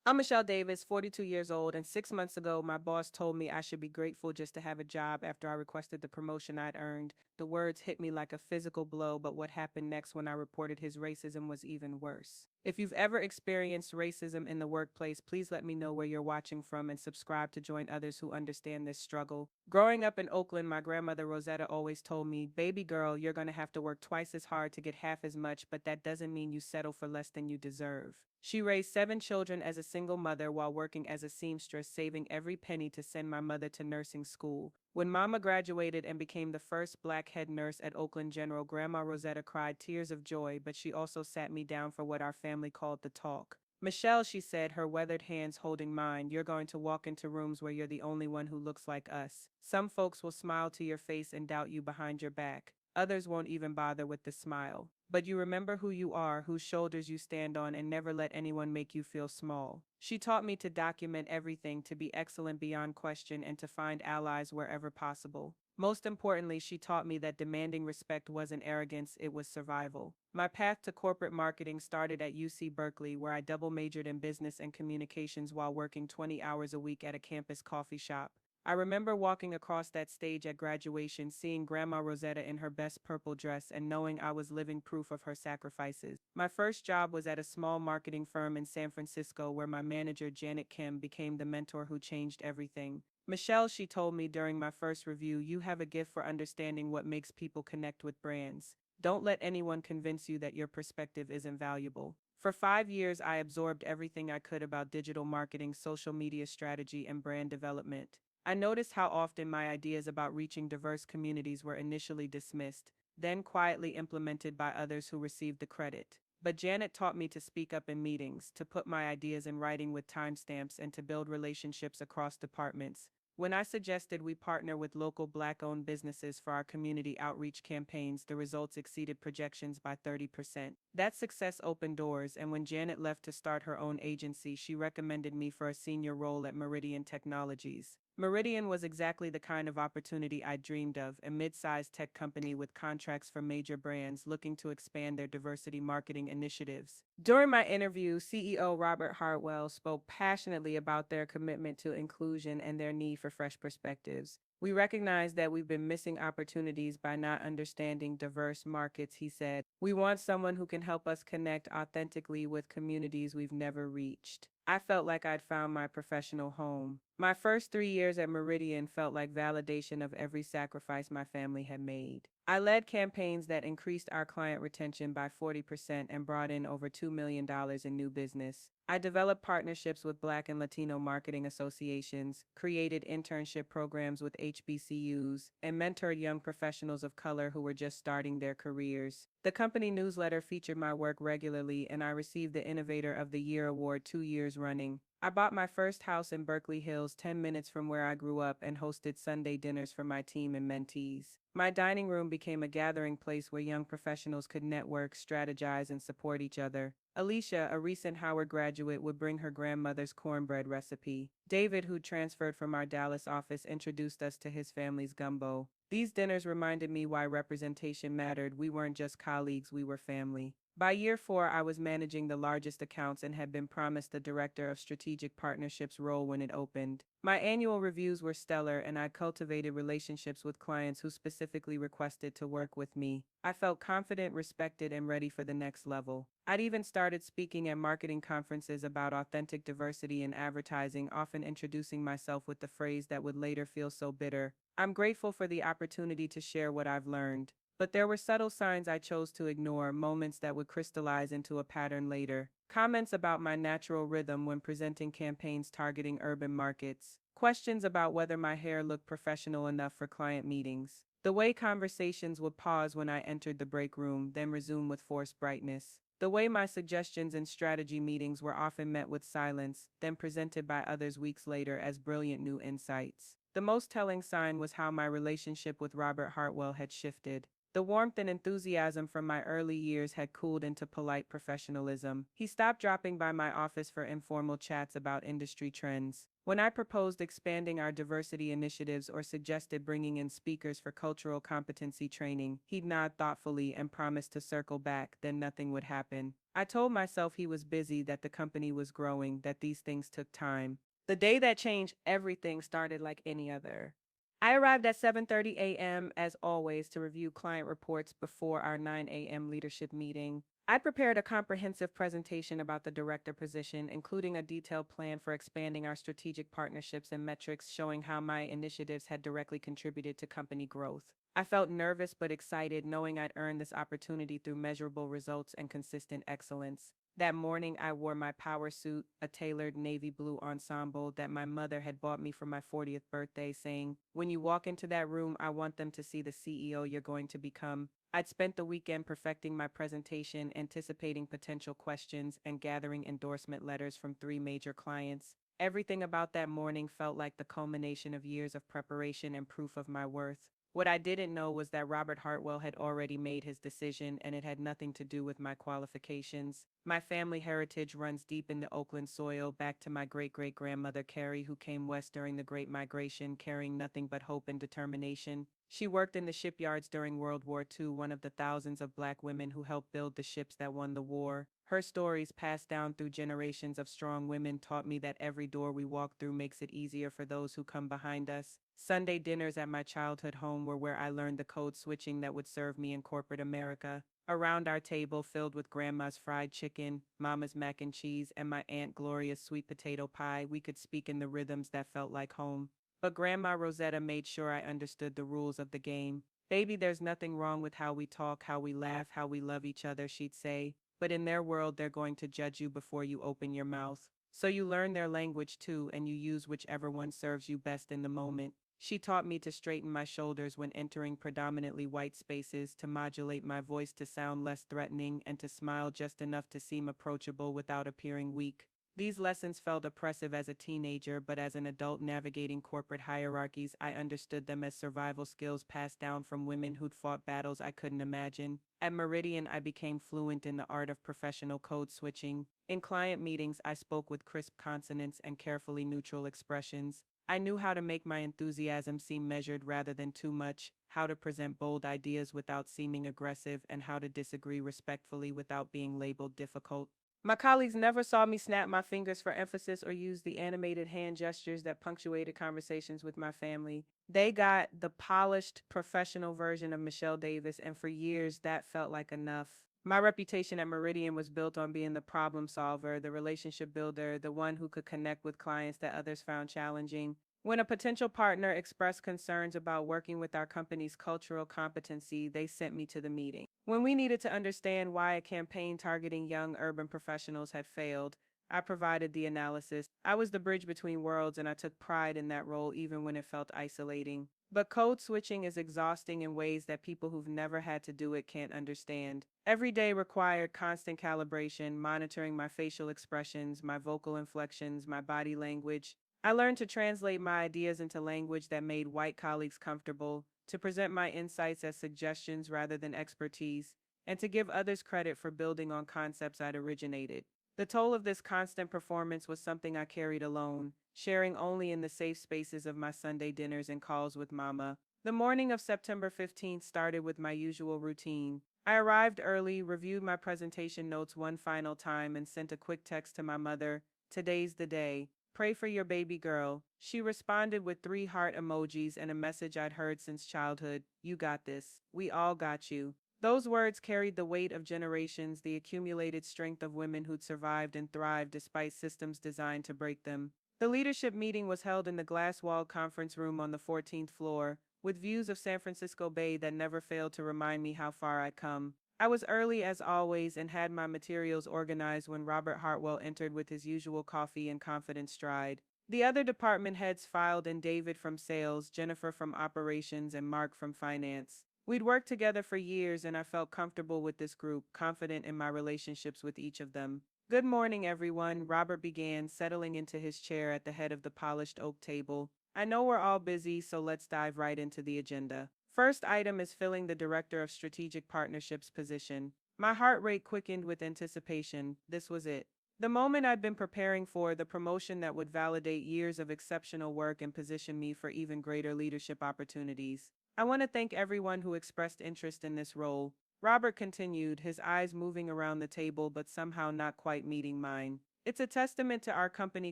I'm Michelle Davis, 42 years old, and 6 months ago, my boss told me I should be grateful just to have a job after I requested the promotion I'd earned. The words hit me like a physical blow, but what happened next when I reported his racism was even worse. If you've ever experienced racism in the workplace, please let me know where you're watching from and subscribe to join others who understand this struggle. Growing up in Oakland, my grandmother Rosetta always told me, "Baby girl, you're going to have to work twice as hard to get half as much, but that doesn't mean you settle for less than you deserve." She raised 7 children as a single mother while working as a seamstress, saving every penny to send my mother to nursing school. When Mama graduated and became the first black head nurse at Oakland General, Grandma Rosetta cried tears of joy, but she also sat me down for what our family called the talk. "Michelle," she said, her weathered hands holding mine, "you're going to walk into rooms where you're the only one who looks like us. Some folks will smile to your face and doubt you behind your back. Others won't even bother with the smile. But you remember who you are, whose shoulders you stand on, and never let anyone make you feel small." She taught me to document everything, to be excellent beyond question, and to find allies wherever possible. Most importantly, she taught me that demanding respect wasn't arrogance, it was survival. My path to corporate marketing started at UC Berkeley, where I double majored in business and communications while working 20 hours a week at a campus coffee shop. I remember walking across that stage at graduation, seeing Grandma Rosetta in her best purple dress, and knowing I was living proof of her sacrifices. My first job was at a small marketing firm in San Francisco, where my manager, Janet Kim, became the mentor who changed everything. "Michelle," she told me during my first review, "you have a gift for understanding what makes people connect with brands. Don't let anyone convince you that your perspective isn't valuable." For 5 years, I absorbed everything I could about digital marketing, social media strategy, and brand development. I noticed how often my ideas about reaching diverse communities were initially dismissed, then quietly implemented by others who received the credit. But Janet taught me to speak up in meetings, to put my ideas in writing with timestamps, and to build relationships across departments. When I suggested we partner with local Black-owned businesses for our community outreach campaigns, the results exceeded projections by 30%. That success opened doors, and when Janet left to start her own agency, she recommended me for a senior role at Meridian Technologies. Meridian was exactly the kind of opportunity I dreamed of, a mid-sized tech company with contracts for major brands looking to expand their diversity marketing initiatives. During my interview, CEO Robert Hartwell spoke passionately about their commitment to inclusion and their need for fresh perspectives. "We recognize that we've been missing opportunities by not understanding diverse markets," he said. "We want someone who can help us connect authentically with communities we've never reached." I felt like I'd found my professional home. My first 3 years at Meridian felt like validation of every sacrifice my family had made. I led campaigns that increased our client retention by 40% and brought in over $2 million in new business. I developed partnerships with Black and Latino marketing associations, created internship programs with HBCUs, and mentored young professionals of color who were just starting their careers. The company newsletter featured my work regularly, and I received the Innovator of the Year award 2 years running. I bought my first house in Berkeley Hills, 10 minutes from where I grew up, and hosted Sunday dinners for my team and mentees. My dining room became a gathering place where young professionals could network, strategize, and support each other. Alicia, a recent Howard graduate, would bring her grandmother's cornbread recipe. David, who transferred from our Dallas office, introduced us to his family's gumbo. These dinners reminded me why representation mattered. We weren't just colleagues, we were family. By year 4, I was managing the largest accounts and had been promised the Director of Strategic Partnerships role when it opened. My annual reviews were stellar, and I cultivated relationships with clients who specifically requested to work with me. I felt confident, respected, and ready for the next level. I'd even started speaking at marketing conferences about authentic diversity in advertising, often introducing myself with the phrase that would later feel so bitter: "I'm grateful for the opportunity to share what I've learned." But there were subtle signs I chose to ignore, moments that would crystallize into a pattern later. Comments about my natural rhythm when presenting campaigns targeting urban markets. Questions about whether my hair looked professional enough for client meetings. The way conversations would pause when I entered the break room, then resume with forced brightness. The way my suggestions in strategy meetings were often met with silence, then presented by others weeks later as brilliant new insights. The most telling sign was how my relationship with Robert Hartwell had shifted. The warmth and enthusiasm from my early years had cooled into polite professionalism. He stopped dropping by my office for informal chats about industry trends. When I proposed expanding our diversity initiatives or suggested bringing in speakers for cultural competency training, he'd nod thoughtfully and promise to circle back, then nothing would happen. I told myself he was busy, that the company was growing, that these things took time. The day that changed everything started like any other. I arrived at 7:30 a.m. as always to review client reports before our 9 a.m. leadership meeting. I prepared a comprehensive presentation about the director position, including a detailed plan for expanding our strategic partnerships and metrics showing how my initiatives had directly contributed to company growth. I felt nervous but excited, knowing I'd earned this opportunity through measurable results and consistent excellence. That morning, I wore my power suit, a tailored navy blue ensemble that my mother had bought me for my 40th birthday, saying, "When you walk into that room, I want them to see the CEO you're going to become." I'd spent the weekend perfecting my presentation, anticipating potential questions, and gathering endorsement letters from three major clients. Everything about that morning felt like the culmination of years of preparation and proof of my worth. What I didn't know was that Robert Hartwell had already made his decision, and it had nothing to do with my qualifications. My family heritage runs deep into Oakland soil, back to my great-great-grandmother Carrie, who came west during the Great Migration, carrying nothing but hope and determination. She worked in the shipyards during World War II, one of the thousands of black women who helped build the ships that won the war. Her stories, passed down through generations of strong women, taught me that every door we walk through makes it easier for those who come behind us. Sunday dinners at my childhood home were where I learned the code switching that would serve me in corporate America. Around our table, filled with Grandma's fried chicken, Mama's mac and cheese, and my Aunt Gloria's sweet potato pie, we could speak in the rhythms that felt like home. But Grandma Rosetta made sure I understood the rules of the game. "Baby, there's nothing wrong with how we talk, how we laugh, how we love each other," she'd say. "But in their world, they're going to judge you before you open your mouth. So you learn their language too, and you use whichever one serves you best in the moment." She taught me to straighten my shoulders when entering predominantly white spaces, to modulate my voice to sound less threatening, and to smile just enough to seem approachable without appearing weak. These lessons felt oppressive as a teenager, but as an adult navigating corporate hierarchies, I understood them as survival skills passed down from women who'd fought battles I couldn't imagine. At Meridian, I became fluent in the art of professional code switching. In client meetings, I spoke with crisp consonants and carefully neutral expressions. I knew how to make my enthusiasm seem measured rather than too much, how to present bold ideas without seeming aggressive, and how to disagree respectfully without being labeled difficult. My colleagues never saw me snap my fingers for emphasis or use the animated hand gestures that punctuated conversations with my family. They got the polished, professional version of Michelle Davis, and for years that felt like enough. My reputation at Meridian was built on being the problem solver, the relationship builder, the one who could connect with clients that others found challenging. When a potential partner expressed concerns about working with our company's cultural competency, they sent me to the meeting. When we needed to understand why a campaign targeting young urban professionals had failed, I provided the analysis. I was the bridge between worlds, and I took pride in that role even when it felt isolating. But code switching is exhausting in ways that people who've never had to do it can't understand. Every day required constant calibration, monitoring my facial expressions, my vocal inflections, my body language. I learned to translate my ideas into language that made white colleagues comfortable, to present my insights as suggestions rather than expertise, and to give others credit for building on concepts I'd originated. The toll of this constant performance was something I carried alone, sharing only in the safe spaces of my Sunday dinners and calls with Mama. The morning of September 15th started with my usual routine. I arrived early, reviewed my presentation notes one final time, and sent a quick text to my mother. "Today's the day. Pray for your baby girl." She responded with three heart emojis and a message I'd heard since childhood: "You got this. We all got you." Those words carried the weight of generations, the accumulated strength of women who'd survived and thrived despite systems designed to break them. The leadership meeting was held in the glass-walled conference room on the 14th floor, with views of San Francisco Bay that never failed to remind me how far I'd come. I was early as always and had my materials organized when Robert Hartwell entered with his usual coffee and confident stride. The other department heads filed in: David from sales, Jennifer from operations, and Mark from finance. We'd worked together for years, and I felt comfortable with this group, confident in my relationships with each of them. "Good morning, everyone," Robert began, settling into his chair at the head of the polished oak table. "I know we're all busy, so let's dive right into the agenda. First item is filling the Director of Strategic Partnerships position." My heart rate quickened with anticipation. This was it. The moment I'd been preparing for, the promotion that would validate years of exceptional work and position me for even greater leadership opportunities. "I want to thank everyone who expressed interest in this role. Robert continued, his eyes moving around the table but somehow not quite meeting mine. It's a testament to our company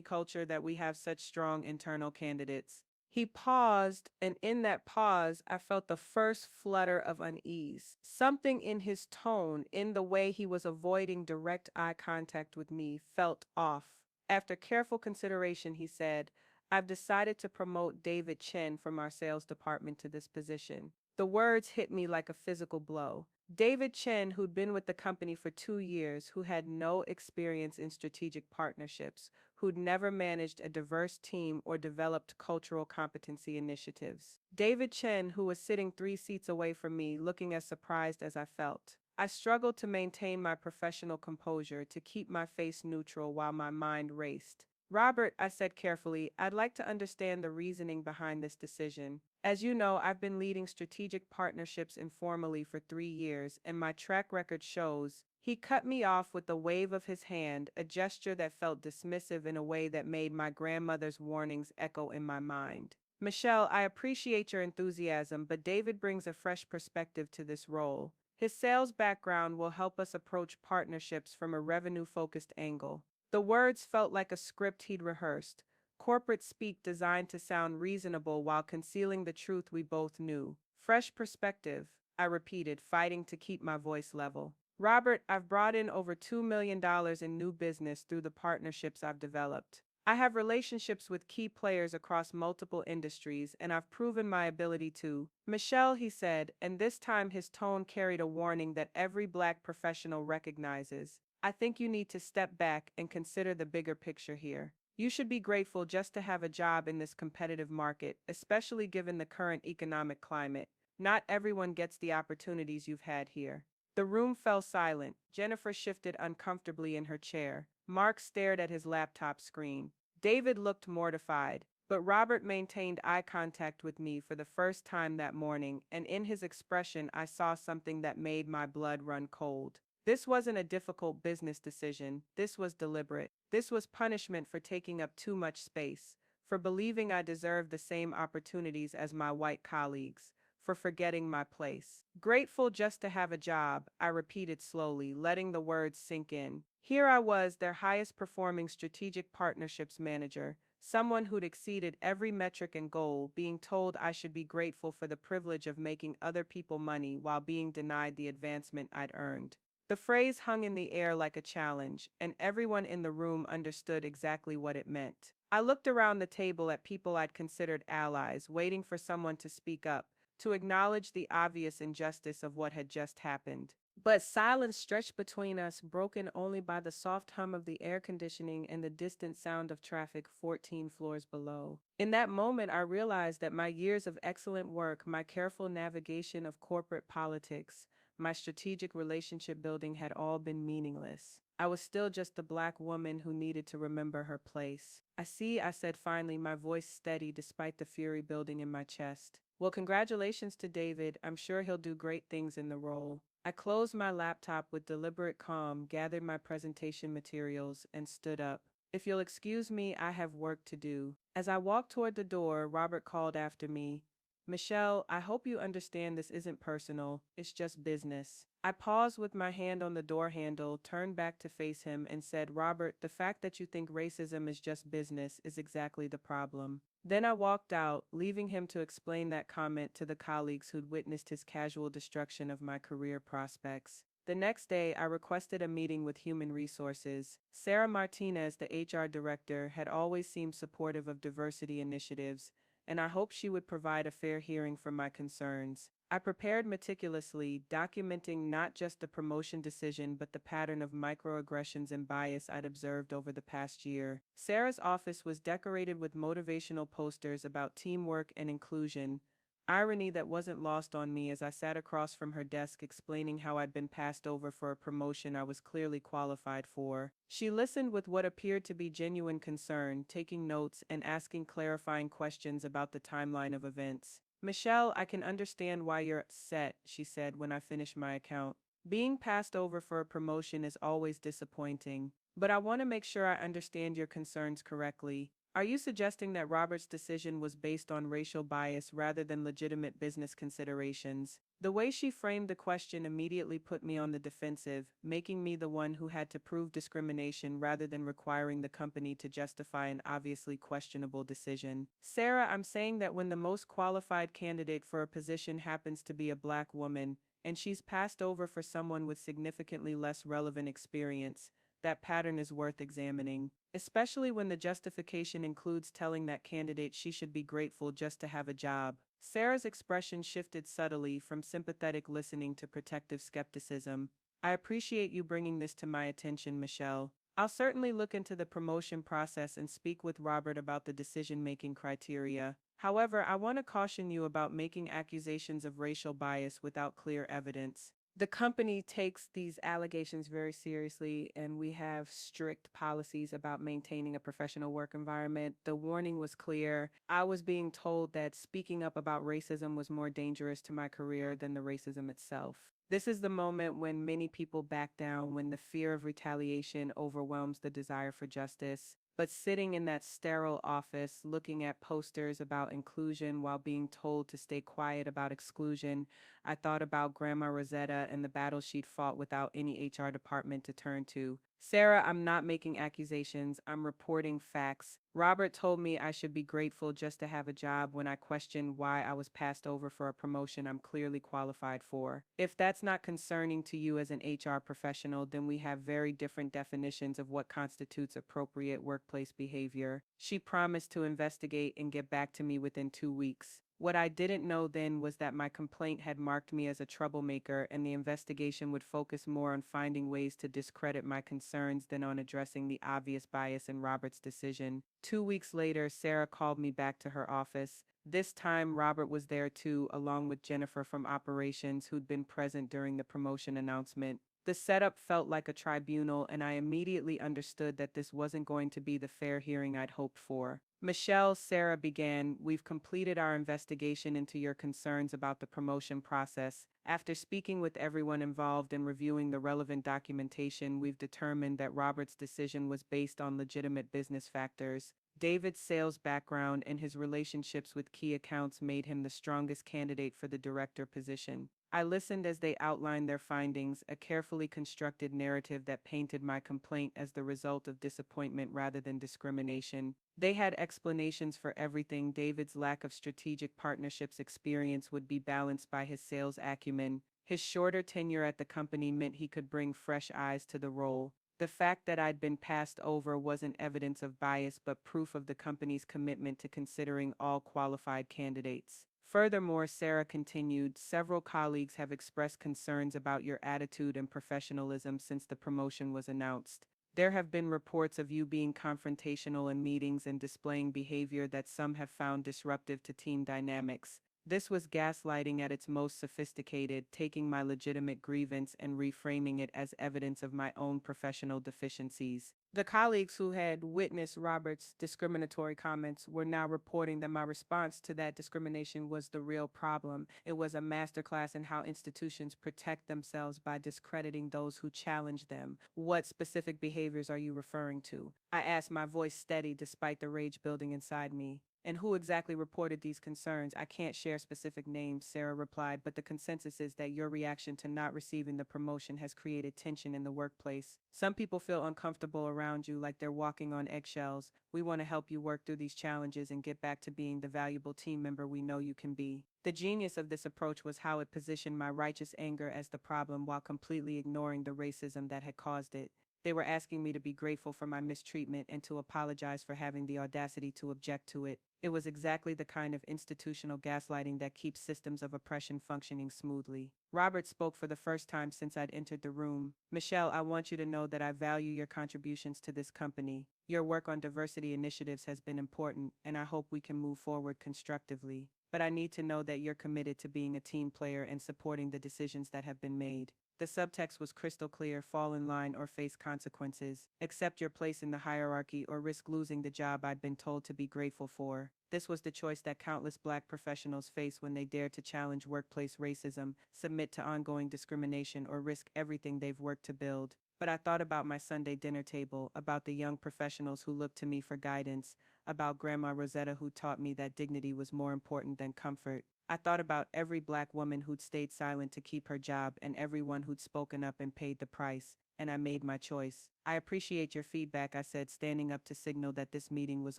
culture that we have such strong internal candidates. He paused, and in that pause, I felt the first flutter of unease. Something in his tone, in the way he was avoiding direct eye contact with me, felt off. After careful consideration, he said, I've decided to promote David Chen from our sales department to this position. The words hit me like a physical blow. David Chen, who'd been with the company for 2 years, who had no experience in strategic partnerships, who'd never managed a diverse team or developed cultural competency initiatives. David Chen, who was sitting 3 seats away from me, looking as surprised as I felt. I struggled to maintain my professional composure, to keep my face neutral while my mind raced. Robert, I said carefully, I'd like to understand the reasoning behind this decision. As you know, I've been leading strategic partnerships informally for 3 years, and my track record shows. He cut me off with a wave of his hand, a gesture that felt dismissive in a way that made my grandmother's warnings echo in my mind. Michelle, I appreciate your enthusiasm, but David brings a fresh perspective to this role. His sales background will help us approach partnerships from a revenue focused angle. The words felt like a script he'd rehearsed, corporate speak designed to sound reasonable while concealing the truth we both knew. Fresh perspective, I repeated, fighting to keep my voice level. Robert, I've brought in over $2 million in new business through the partnerships I've developed. I have relationships with key players across multiple industries, and I've proven my ability to. Michelle, he said, and this time his tone carried a warning that every black professional recognizes. I think you need to step back and consider the bigger picture here. You should be grateful just to have a job in this competitive market, especially given the current economic climate. Not everyone gets the opportunities you've had here. The room fell silent. Jennifer shifted uncomfortably in her chair. Mark stared at his laptop screen. David looked mortified, but Robert maintained eye contact with me for the first time that morning, and in his expression I saw something that made my blood run cold. This wasn't a difficult business decision. This was deliberate. This was punishment for taking up too much space, for believing I deserved the same opportunities as my white colleagues, for forgetting my place. Grateful just to have a job, I repeated slowly, letting the words sink in. Here I was, their highest performing strategic partnerships manager, someone who'd exceeded every metric and goal, being told I should be grateful for the privilege of making other people money while being denied the advancement I'd earned. The phrase hung in the air like a challenge, and everyone in the room understood exactly what it meant. I looked around the table at people I'd considered allies, waiting for someone to speak up, to acknowledge the obvious injustice of what had just happened. But silence stretched between us, broken only by the soft hum of the air conditioning and the distant sound of traffic 14 floors below. In that moment, I realized that my years of excellent work, my careful navigation of corporate politics, my strategic relationship building had all been meaningless. I was still just a black woman who needed to remember her place. I see, I said finally, my voice steady despite the fury building in my chest. Well, congratulations to David. I'm sure he'll do great things in the role. I closed my laptop with deliberate calm, gathered my presentation materials, and stood up. If you'll excuse me, I have work to do. As I walked toward the door, Robert called after me. Michelle, I hope you understand this isn't personal, it's just business. I paused with my hand on the door handle, turned back to face him, and said, Robert, the fact that you think racism is just business is exactly the problem. Then I walked out, leaving him to explain that comment to the colleagues who'd witnessed his casual destruction of my career prospects. The next day, I requested a meeting with Human Resources. Sarah Martinez, the HR director, had always seemed supportive of diversity initiatives, and I hoped she would provide a fair hearing for my concerns. I prepared meticulously, documenting not just the promotion decision but the pattern of microaggressions and bias I'd observed over the past year. Sarah's office was decorated with motivational posters about teamwork and inclusion, irony that wasn't lost on me as I sat across from her desk explaining how I'd been passed over for a promotion I was clearly qualified for. She listened with what appeared to be genuine concern, taking notes and asking clarifying questions about the timeline of events. Michelle, I can understand why you're upset, she said when I finished my account. Being passed over for a promotion is always disappointing, but I want to make sure I understand your concerns correctly. Are you suggesting that Robert's decision was based on racial bias rather than legitimate business considerations? The way she framed the question immediately put me on the defensive, making me the one who had to prove discrimination rather than requiring the company to justify an obviously questionable decision. Sarah, I'm saying that when the most qualified candidate for a position happens to be a black woman, and she's passed over for someone with significantly less relevant experience, that pattern is worth examining, especially when the justification includes telling that candidate she should be grateful just to have a job. Sarah's expression shifted subtly from sympathetic listening to protective skepticism. I appreciate you bringing this to my attention, Michelle. I'll certainly look into the promotion process and speak with Robert about the decision-making criteria. However, I want to caution you about making accusations of racial bias without clear evidence. The company takes these allegations very seriously, and we have strict policies about maintaining a professional work environment. The warning was clear. I was being told that speaking up about racism was more dangerous to my career than the racism itself. This is the moment when many people back down, when the fear of retaliation overwhelms the desire for justice. But sitting in that sterile office, looking at posters about inclusion while being told to stay quiet about exclusion, I thought about Grandma Rosetta and the battle she'd fought without any HR department to turn to. Sarah, I'm not making accusations, I'm reporting facts. Robert told me I should be grateful just to have a job when I questioned why I was passed over for a promotion I'm clearly qualified for. If that's not concerning to you as an HR professional, then we have very different definitions of what constitutes appropriate workplace behavior. She promised to investigate and get back to me within 2 weeks. What I didn't know then was that my complaint had marked me as a troublemaker, and the investigation would focus more on finding ways to discredit my concerns than on addressing the obvious bias in Robert's decision. 2 weeks later, Sarah called me back to her office. This time, Robert was there too, along with Jennifer from operations, who'd been present during the promotion announcement. The setup felt like a tribunal, and I immediately understood that this wasn't going to be the fair hearing I'd hoped for. Michelle, Sarah began, we've completed our investigation into your concerns about the promotion process. After speaking with everyone involved and reviewing the relevant documentation, we've determined that Robert's decision was based on legitimate business factors. David's sales background and his relationships with key accounts made him the strongest candidate for the director position. I listened as they outlined their findings, a carefully constructed narrative that painted my complaint as the result of disappointment rather than discrimination. They had explanations for everything. David's lack of strategic partnerships experience would be balanced by his sales acumen. His shorter tenure at the company meant he could bring fresh eyes to the role. The fact that I'd been passed over wasn't evidence of bias but proof of the company's commitment to considering all qualified candidates. Furthermore, Sarah continued, several colleagues have expressed concerns about your attitude and professionalism since the promotion was announced. There have been reports of you being confrontational in meetings and displaying behavior that some have found disruptive to team dynamics. This was gaslighting at its most sophisticated, taking my legitimate grievance and reframing it as evidence of my own professional deficiencies. The colleagues who had witnessed Robert's discriminatory comments were now reporting that my response to that discrimination was the real problem. It was a masterclass in how institutions protect themselves by discrediting those who challenge them. What specific behaviors are you referring to? I asked, my voice steady despite the rage building inside me. And who exactly reported these concerns? I can't share specific names, Sarah replied, but the consensus is that your reaction to not receiving the promotion has created tension in the workplace. Some people feel uncomfortable around you, like they're walking on eggshells. We want to help you work through these challenges and get back to being the valuable team member we know you can be. The genius of this approach was how it positioned my righteous anger as the problem while completely ignoring the racism that had caused it. They were asking me to be grateful for my mistreatment and to apologize for having the audacity to object to it. It was exactly the kind of institutional gaslighting that keeps systems of oppression functioning smoothly. Robert spoke for the first time since I'd entered the room. Michelle, I want you to know that I value your contributions to this company. Your work on diversity initiatives has been important, and I hope we can move forward constructively. But I need to know that you're committed to being a team player and supporting the decisions that have been made. The subtext was crystal clear: fall in line or face consequences, accept your place in the hierarchy or risk losing the job I'd been told to be grateful for. This was the choice that countless Black professionals face when they dare to challenge workplace racism, submit to ongoing discrimination, or risk everything they've worked to build. But I thought about my Sunday dinner table, about the young professionals who looked to me for guidance, about Grandma Rosetta who taught me that dignity was more important than comfort. I thought about every black woman who'd stayed silent to keep her job and everyone who'd spoken up and paid the price, and I made my choice. I appreciate your feedback, I said, standing up to signal that this meeting was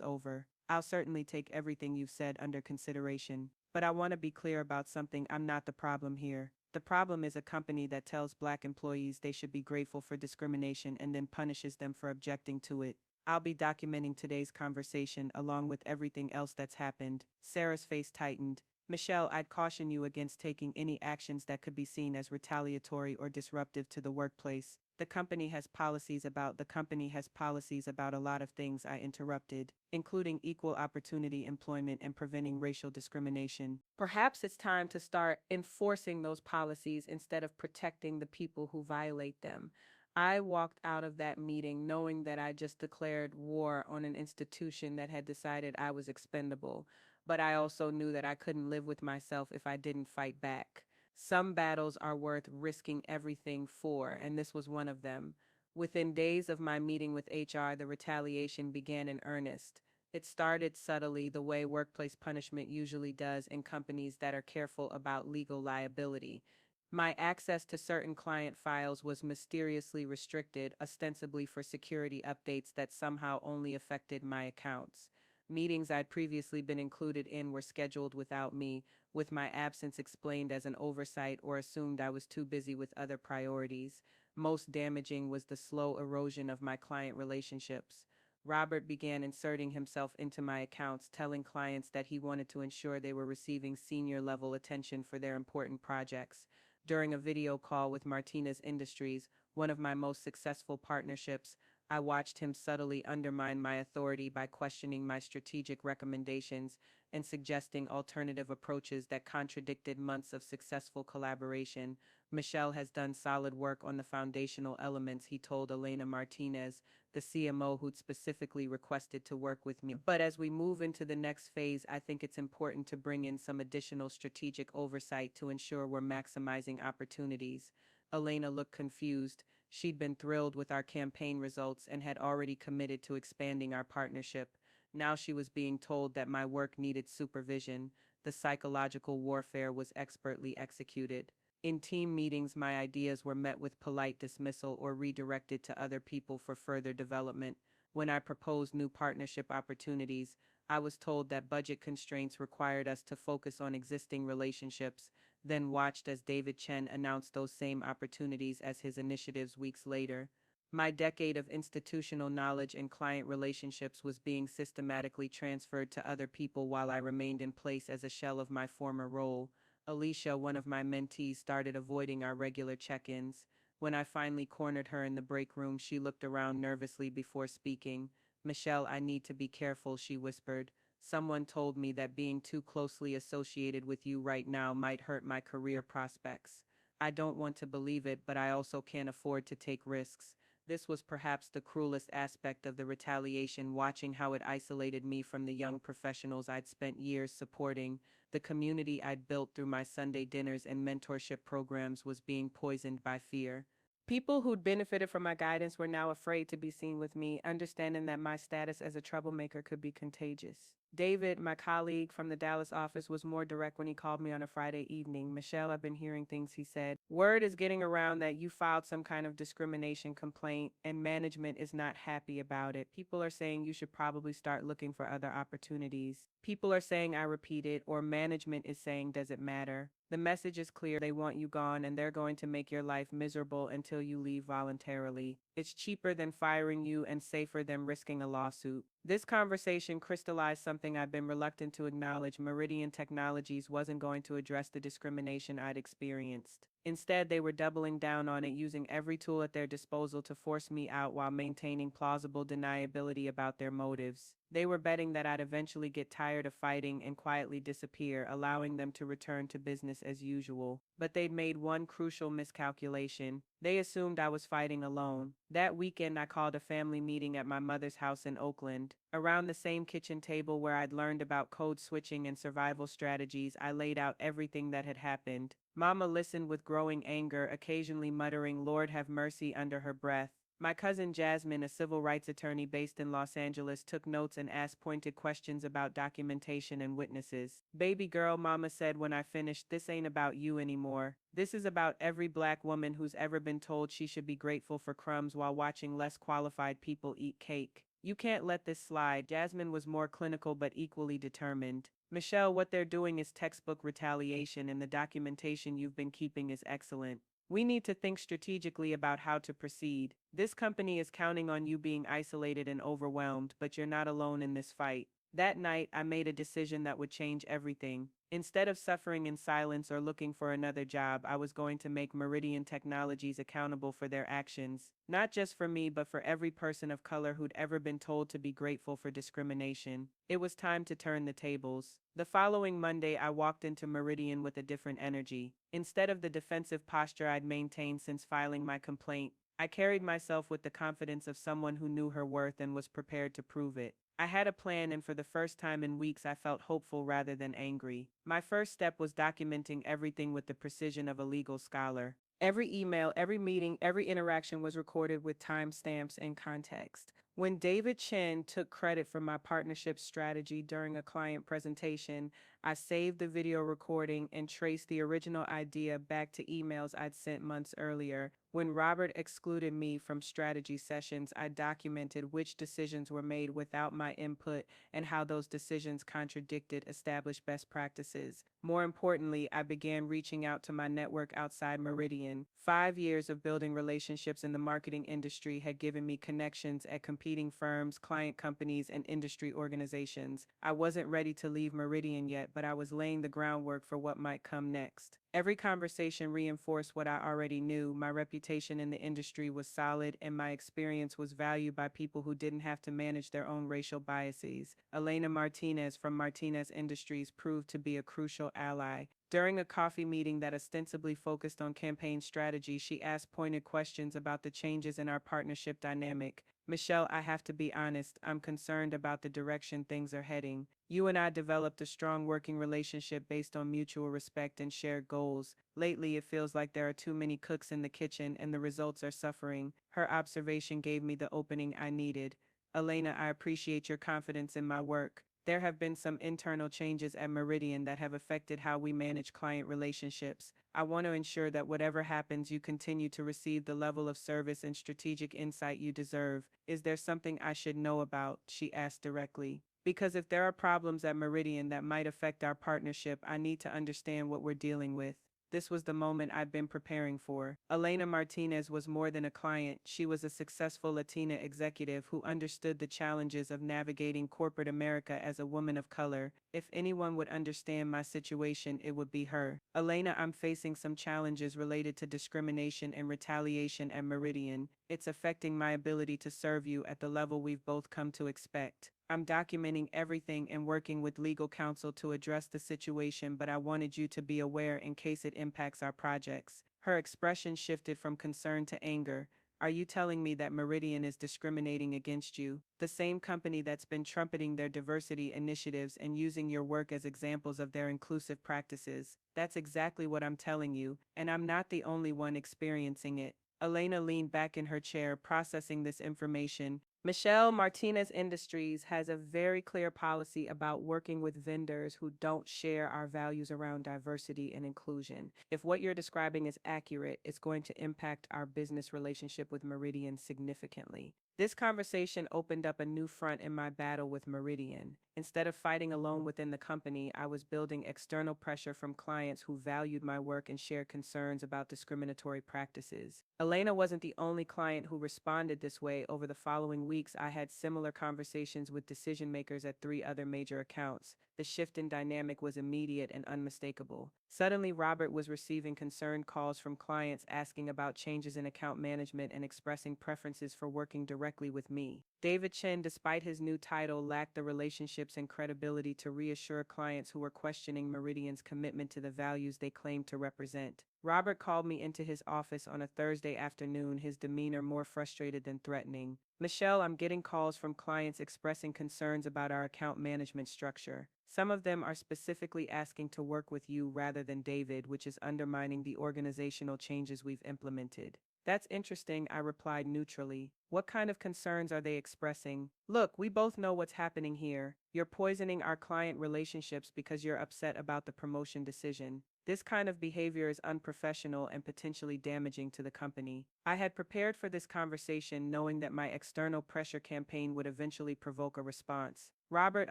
over. I'll certainly take everything you've said under consideration. But I want to be clear about something. I'm not the problem here. The problem is a company that tells black employees they should be grateful for discrimination and then punishes them for objecting to it. I'll be documenting today's conversation along with everything else that's happened. Sarah's face tightened. Michelle, I'd caution you against taking any actions that could be seen as retaliatory or disruptive to the workplace. The company has policies about a lot of things, I interrupted, including equal opportunity employment and preventing racial discrimination. Perhaps it's time to start enforcing those policies instead of protecting the people who violate them. I walked out of that meeting knowing that I just declared war on an institution that had decided I was expendable, but I also knew that I couldn't live with myself if I didn't fight back. Some battles are worth risking everything for, and this was one of them. Within days of my meeting with HR, the retaliation began in earnest. It started subtly, the way workplace punishment usually does in companies that are careful about legal liability. My access to certain client files was mysteriously restricted, ostensibly for security updates that somehow only affected my accounts. Meetings I'd previously been included in were scheduled without me, with my absence explained as an oversight or assumed I was too busy with other priorities. Most damaging was the slow erosion of my client relationships. Robert began inserting himself into my accounts, telling clients that he wanted to ensure they were receiving senior level attention for their important projects. During a video call with Martinez Industries, one of my most successful partnerships, I watched him subtly undermine my authority by questioning my strategic recommendations and suggesting alternative approaches that contradicted months of successful collaboration. Michelle has done solid work on the foundational elements, he told Elena Martinez, the CMO who'd specifically requested to work with me. But as we move into the next phase, I think it's important to bring in some additional strategic oversight to ensure we're maximizing opportunities. Elena looked confused. She'd been thrilled with our campaign results and had already committed to expanding our partnership. Now she was being told that my work needed supervision. The psychological warfare was expertly executed. In team meetings, my ideas were met with polite dismissal or redirected to other people for further development. When I proposed new partnership opportunities, I was told that budget constraints required us to focus on existing relationships, then watched as David Chen announced those same opportunities as his initiatives weeks later. My decade of institutional knowledge and client relationships was being systematically transferred to other people while I remained in place as a shell of my former role. Alicia, one of my mentees, started avoiding our regular check-ins. When I finally cornered her in the break room, she looked around nervously before speaking. Michelle, I need to be careful, she whispered. Someone told me that being too closely associated with you right now might hurt my career prospects. I don't want to believe it, but I also can't afford to take risks. This was perhaps the cruelest aspect of the retaliation, watching how it isolated me from the young professionals I'd spent years supporting. The community I'd built through my Sunday dinners and mentorship programs was being poisoned by fear. People who'd benefited from my guidance were now afraid to be seen with me, understanding that my status as a troublemaker could be contagious. David, my colleague from the Dallas office, was more direct when he called me on a Friday evening. Michelle, I've been hearing things, he said. Word is getting around that you filed some kind of discrimination complaint and management is not happy about it. People are saying you should probably start looking for other opportunities. People are saying I repeated, or management is saying, does it matter? The message is clear. They want you gone and they're going to make your life miserable until you leave voluntarily. It's cheaper than firing you and safer than risking a lawsuit. This conversation crystallized something I've been reluctant to acknowledge. Meridian Technologies wasn't going to address the discrimination I'd experienced. Instead, they were doubling down on it, using every tool at their disposal to force me out while maintaining plausible deniability about their motives. They were betting that I'd eventually get tired of fighting and quietly disappear, allowing them to return to business as usual. But they'd made one crucial miscalculation. They assumed I was fighting alone. That weekend, I called a family meeting at my mother's house in Oakland. Around the same kitchen table where I'd learned about code switching and survival strategies, I laid out everything that had happened. Mama listened with growing anger, occasionally muttering, "Lord have mercy," under her breath. My cousin Jasmine, a civil rights attorney based in Los Angeles, took notes and asked pointed questions about documentation and witnesses. "Baby girl," Mama said when I finished, "this ain't about you anymore. This is about every black woman who's ever been told she should be grateful for crumbs while watching less qualified people eat cake. You can't let this slide." Jasmine was more clinical but equally determined. "Michelle, what they're doing is textbook retaliation, and the documentation you've been keeping is excellent. We need to think strategically about how to proceed. This company is counting on you being isolated and overwhelmed, but you're not alone in this fight." That night, I made a decision that would change everything. Instead of suffering in silence or looking for another job, I was going to make Meridian Technologies accountable for their actions. Not just for me, but for every person of color who'd ever been told to be grateful for discrimination. It was time to turn the tables. The following Monday, I walked into Meridian with a different energy. Instead of the defensive posture I'd maintained since filing my complaint, I carried myself with the confidence of someone who knew her worth and was prepared to prove it. I had a plan, and for the first time in weeks, I felt hopeful rather than angry. My first step was documenting everything with the precision of a legal scholar. Every email, every meeting, every interaction was recorded with timestamps and context. When David Chen took credit for my partnership strategy during a client presentation, I saved the video recording and traced the original idea back to emails I'd sent months earlier. When Robert excluded me from strategy sessions, I documented which decisions were made without my input and how those decisions contradicted established best practices. More importantly, I began reaching out to my network outside Meridian. 5 years of building relationships in the marketing industry had given me connections at competing firms, client companies, and industry organizations. I wasn't ready to leave Meridian yet, but I was laying the groundwork for what might come next. Every conversation reinforced what I already knew. My reputation in the industry was solid, and my experience was valued by people who didn't have to manage their own racial biases. Elena Martinez from Martinez Industries proved to be a crucial ally. During a coffee meeting that ostensibly focused on campaign strategy, she asked pointed questions about the changes in our partnership dynamic. "Michelle, I have to be honest, I'm concerned about the direction things are heading. You and I developed a strong working relationship based on mutual respect and shared goals. Lately, it feels like there are too many cooks in the kitchen and the results are suffering." Her observation gave me the opening I needed. "Elena, I appreciate your confidence in my work. There have been some internal changes at Meridian that have affected how we manage client relationships. I want to ensure that whatever happens, you continue to receive the level of service and strategic insight you deserve. Is there something I should know about?" she asked directly. "Because if there are problems at Meridian that might affect our partnership, I need to understand what we're dealing with." This was the moment I'd been preparing for. Elena Martinez was more than a client. She was a successful Latina executive who understood the challenges of navigating corporate America as a woman of color. If anyone would understand my situation, it would be her. "Elena, I'm facing some challenges related to discrimination and retaliation at Meridian. It's affecting my ability to serve you at the level we've both come to expect. I'm documenting everything and working with legal counsel to address the situation, but I wanted you to be aware in case it impacts our projects." Her expression shifted from concern to anger. "Are you telling me that Meridian is discriminating against you? The same company that's been trumpeting their diversity initiatives and using your work as examples of their inclusive practices." "That's exactly what I'm telling you, and I'm not the only one experiencing it." Elena leaned back in her chair, processing this information. "Michelle, Martinez Industries has a very clear policy about working with vendors who don't share our values around diversity and inclusion. If what you're describing is accurate, it's going to impact our business relationship with Meridian significantly." This conversation opened up a new front in my battle with Meridian. Instead of fighting alone within the company, I was building external pressure from clients who valued my work and shared concerns about discriminatory practices. Elena wasn't the only client who responded this way. Over the following weeks, I had similar conversations with decision makers at 3 other major accounts. The shift in dynamic was immediate and unmistakable. Suddenly, Robert was receiving concerned calls from clients asking about changes in account management and expressing preferences for working directly directly with me. David Chen, despite his new title, lacked the relationships and credibility to reassure clients who were questioning Meridian's commitment to the values they claimed to represent. Robert called me into his office on a Thursday afternoon, his demeanor more frustrated than threatening. Michelle, I'm getting calls from clients expressing concerns about our account management structure. Some of them are specifically asking to work with you rather than David, which is undermining the organizational changes we've implemented. That's interesting, I replied neutrally. What kind of concerns are they expressing? Look, we both know what's happening here. You're poisoning our client relationships because you're upset about the promotion decision. This kind of behavior is unprofessional and potentially damaging to the company. I had prepared for this conversation knowing that my external pressure campaign would eventually provoke a response. Robert,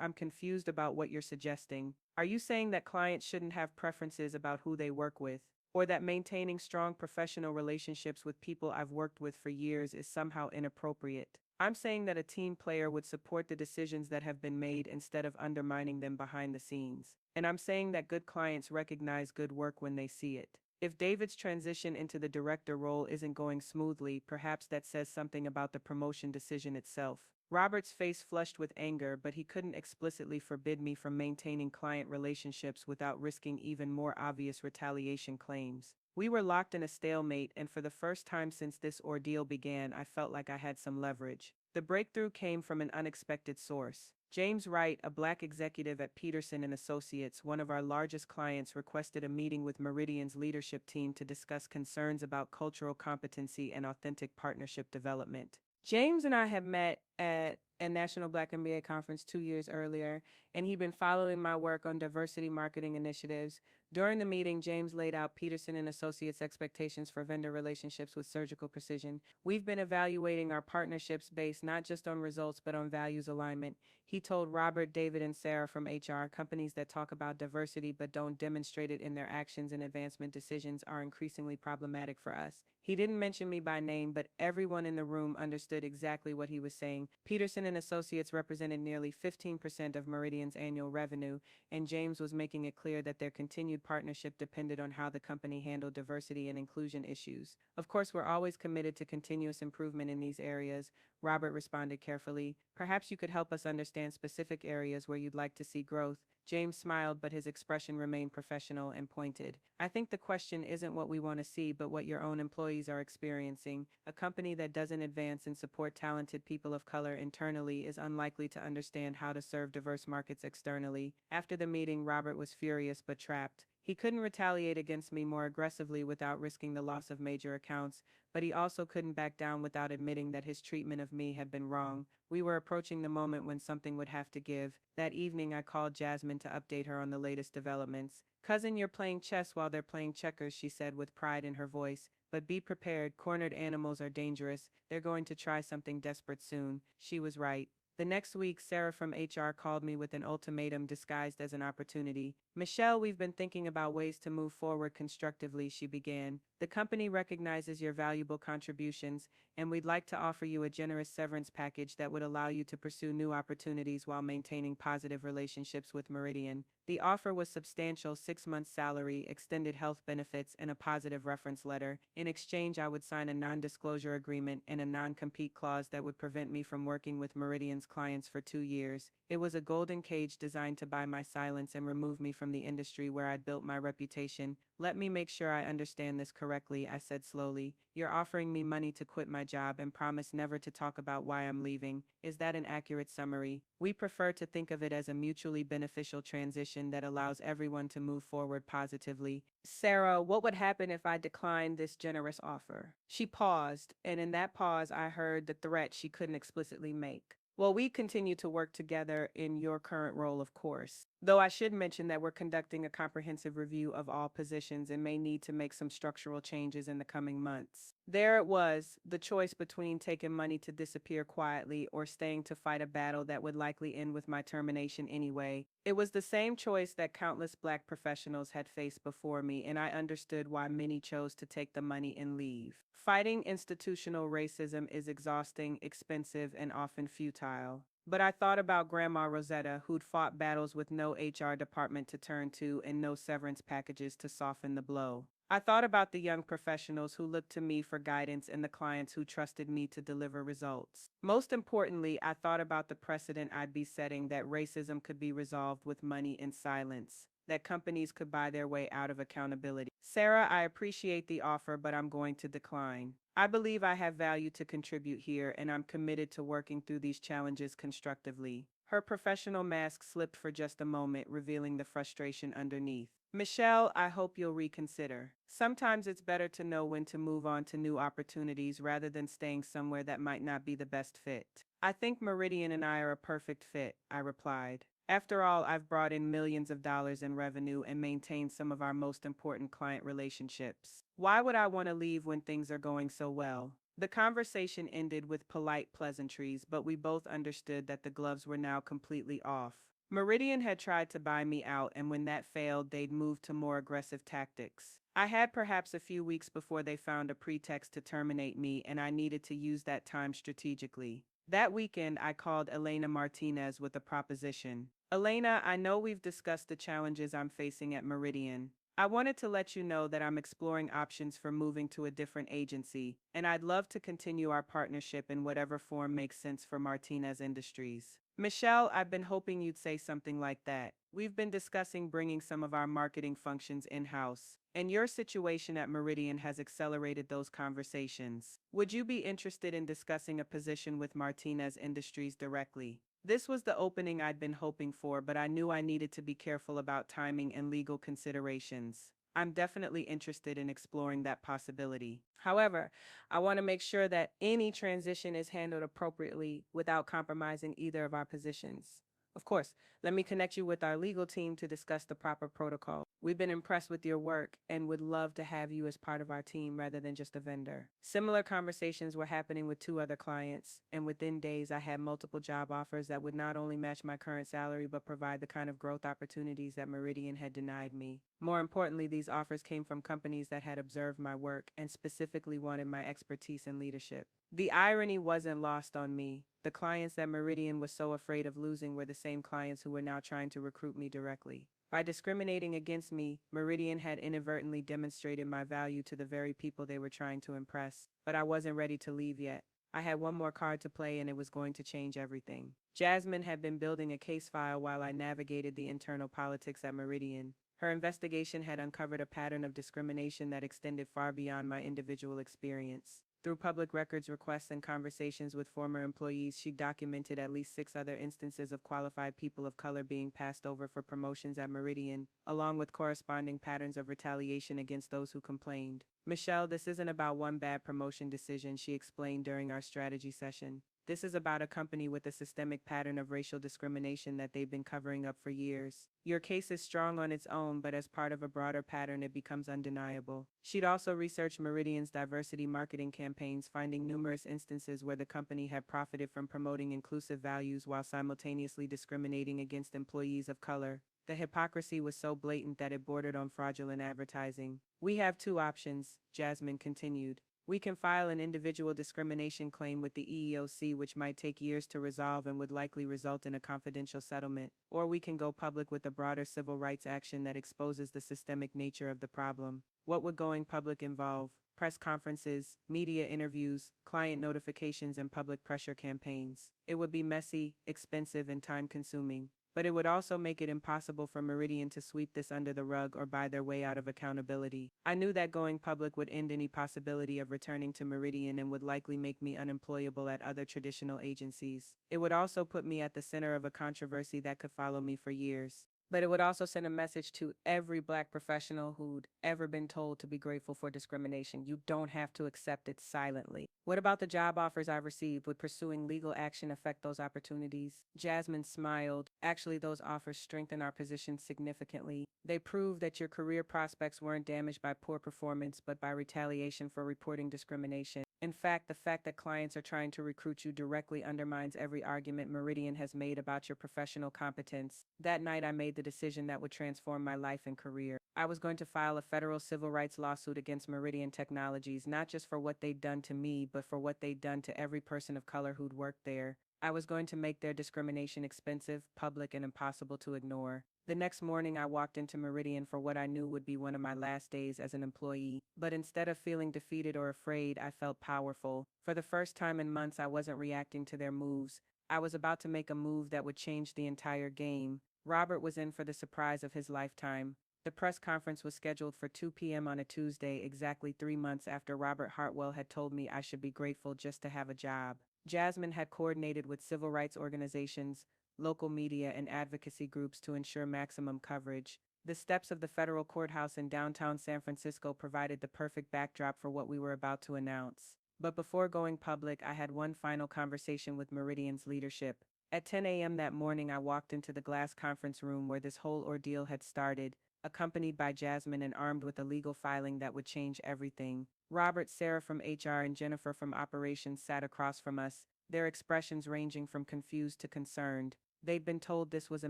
I'm confused about what you're suggesting. Are you saying that clients shouldn't have preferences about who they work with? Or that maintaining strong professional relationships with people I've worked with for years is somehow inappropriate? I'm saying that a team player would support the decisions that have been made instead of undermining them behind the scenes. And I'm saying that good clients recognize good work when they see it. If David's transition into the director role isn't going smoothly, perhaps that says something about the promotion decision itself. Robert's face flushed with anger, but he couldn't explicitly forbid me from maintaining client relationships without risking even more obvious retaliation claims. We were locked in a stalemate, and for the first time since this ordeal began, I felt like I had some leverage. The breakthrough came from an unexpected source. James Wright, a black executive at Peterson and Associates, one of our largest clients, requested a meeting with Meridian's leadership team to discuss concerns about cultural competency and authentic partnership development. James and I had met at a National Black MBA conference 2 years earlier, and he'd been following my work on diversity marketing initiatives. During the meeting, James laid out Peterson and Associates' expectations for vendor relationships with surgical precision. We've been evaluating our partnerships based not just on results but on values alignment. He told Robert, David, and Sarah from HR, companies that talk about diversity but don't demonstrate it in their actions and advancement decisions are increasingly problematic for us. He didn't mention me by name, but everyone in the room understood exactly what he was saying. Peterson and Associates represented nearly 15% of Meridian's annual revenue, and James was making it clear that their continued partnership depended on how the company handled diversity and inclusion issues. Of course, we're always committed to continuous improvement in these areas, Robert responded carefully. Perhaps you could help us understand specific areas where you'd like to see growth. James smiled, but his expression remained professional and pointed. I think the question isn't what we want to see, but what your own employees are experiencing. A company that doesn't advance and support talented people of color internally is unlikely to understand how to serve diverse markets externally. After the meeting, Robert was furious but trapped. He couldn't retaliate against me more aggressively without risking the loss of major accounts, but he also couldn't back down without admitting that his treatment of me had been wrong. We were approaching the moment when something would have to give. That evening, I called Jasmine to update her on the latest developments. Cousin, you're playing chess while they're playing checkers, she said with pride in her voice. But be prepared, cornered animals are dangerous. They're going to try something desperate soon. She was right. The next week, Sarah from HR called me with an ultimatum disguised as an opportunity. Michelle, we've been thinking about ways to move forward constructively, she began. The company recognizes your valuable contributions, and we'd like to offer you a generous severance package that would allow you to pursue new opportunities while maintaining positive relationships with Meridian. The offer was substantial: 6 months' salary, extended health benefits, and a positive reference letter. In exchange, I would sign a non-disclosure agreement and a non-compete clause that would prevent me from working with Meridian's clients for 2 years. It was a golden cage designed to buy my silence and remove me from the industry where I'd built my reputation. Let me make sure I understand this correctly, I said slowly. You're offering me money to quit my job and promise never to talk about why I'm leaving. Is that an accurate summary? We prefer to think of it as a mutually beneficial transition that allows everyone to move forward positively. Sarah, what would happen if I declined this generous offer? She paused, and in that pause I heard the threat she couldn't explicitly make. Well, we continue to work together in your current role, of course. Though I should mention that we're conducting a comprehensive review of all positions and may need to make some structural changes in the coming months. There it was, the choice between taking money to disappear quietly or staying to fight a battle that would likely end with my termination anyway. It was the same choice that countless black professionals had faced before me, and I understood why many chose to take the money and leave. Fighting institutional racism is exhausting, expensive, and often futile. But I thought about Grandma Rosetta, who'd fought battles with no HR department to turn to and no severance packages to soften the blow. I thought about the young professionals who looked to me for guidance and the clients who trusted me to deliver results. Most importantly, I thought about the precedent I'd be setting that racism could be resolved with money and silence, that companies could buy their way out of accountability. Sarah, I appreciate the offer, but I'm going to decline. I believe I have value to contribute here, and I'm committed to working through these challenges constructively. Her professional mask slipped for just a moment, revealing the frustration underneath. Michelle, I hope you'll reconsider. Sometimes it's better to know when to move on to new opportunities rather than staying somewhere that might not be the best fit. I think Meridian and I are a perfect fit, I replied. After all, I've brought in millions of dollars in revenue and maintained some of our most important client relationships. Why would I want to leave when things are going so well? The conversation ended with polite pleasantries, but we both understood that the gloves were now completely off. Meridian had tried to buy me out, and when that failed, they'd moved to more aggressive tactics. I had perhaps a few weeks before they found a pretext to terminate me, and I needed to use that time strategically. That weekend, I called Elena Martinez with a proposition. Elena, I know we've discussed the challenges I'm facing at Meridian. I wanted to let you know that I'm exploring options for moving to a different agency, and I'd love to continue our partnership in whatever form makes sense for Martinez Industries. Michelle, I've been hoping you'd say something like that. We've been discussing bringing some of our marketing functions in-house, and your situation at Meridian has accelerated those conversations. Would you be interested in discussing a position with Martinez Industries directly? This was the opening I'd been hoping for, but I knew I needed to be careful about timing and legal considerations. I'm definitely interested in exploring that possibility. However, I want to make sure that any transition is handled appropriately without compromising either of our positions. Of course, let me connect you with our legal team to discuss the proper protocol. We've been impressed with your work and would love to have you as part of our team rather than just a vendor. Similar conversations were happening with two other clients, and within days I had multiple job offers that would not only match my current salary but provide the kind of growth opportunities that Meridian had denied me. More importantly, these offers came from companies that had observed my work and specifically wanted my expertise and leadership. The irony wasn't lost on me. The clients that Meridian was so afraid of losing were the same clients who were now trying to recruit me directly. By discriminating against me, Meridian had inadvertently demonstrated my value to the very people they were trying to impress. But I wasn't ready to leave yet. I had one more card to play, and it was going to change everything. Jasmine had been building a case file while I navigated the internal politics at Meridian. Her investigation had uncovered a pattern of discrimination that extended far beyond my individual experience. Through public records requests and conversations with former employees, she documented at least 6 other instances of qualified people of color being passed over for promotions at Meridian, along with corresponding patterns of retaliation against those who complained. Michelle, this isn't about one bad promotion decision, she explained during our strategy session. This is about a company with a systemic pattern of racial discrimination that they've been covering up for years. Your case is strong on its own, but as part of a broader pattern, it becomes undeniable. She'd also researched Meridian's diversity marketing campaigns, finding numerous instances where the company had profited from promoting inclusive values while simultaneously discriminating against employees of color. The hypocrisy was so blatant that it bordered on fraudulent advertising. We have two options, Jasmine continued. We can file an individual discrimination claim with the EEOC, which might take years to resolve and would likely result in a confidential settlement, or we can go public with a broader civil rights action that exposes the systemic nature of the problem. What would going public involve? Press conferences, media interviews, client notifications, and public pressure campaigns. It would be messy, expensive, and time-consuming. But it would also make it impossible for Meridian to sweep this under the rug or buy their way out of accountability. I knew that going public would end any possibility of returning to Meridian and would likely make me unemployable at other traditional agencies. It would also put me at the center of a controversy that could follow me for years. But it would also send a message to every Black professional who'd ever been told to be grateful for discrimination. You don't have to accept it silently. What about the job offers I've received? Would pursuing legal action affect those opportunities? Jasmine smiled. Actually, those offers strengthen our position significantly. They prove that your career prospects weren't damaged by poor performance, but by retaliation for reporting discrimination. In fact, the fact that clients are trying to recruit you directly undermines every argument Meridian has made about your professional competence. That night, I made the decision that would transform my life and career. I was going to file a federal civil rights lawsuit against Meridian Technologies, not just for what they'd done to me, but for what they'd done to every person of color who'd worked there. I was going to make their discrimination expensive, public, and impossible to ignore. The next morning, I walked into Meridian for what I knew would be one of my last days as an employee. But instead of feeling defeated or afraid, I felt powerful. For the first time in months, I wasn't reacting to their moves. I was about to make a move that would change the entire game. Robert was in for the surprise of his lifetime. The press conference was scheduled for 2 p.m. on a Tuesday, exactly 3 months after Robert Hartwell had told me I should be grateful just to have a job. Jasmine had coordinated with civil rights organizations, local media, and advocacy groups to ensure maximum coverage. The steps of the federal courthouse in downtown San Francisco provided the perfect backdrop for what we were about to announce. But before going public, I had one final conversation with Meridian's leadership. At 10 a.m. that morning, I walked into the glass conference room where this whole ordeal had started, accompanied by Jasmine and armed with a legal filing that would change everything. Robert, Sarah from HR, and Jennifer from operations sat across from us, their expressions ranging from confused to concerned. They'd been told this was a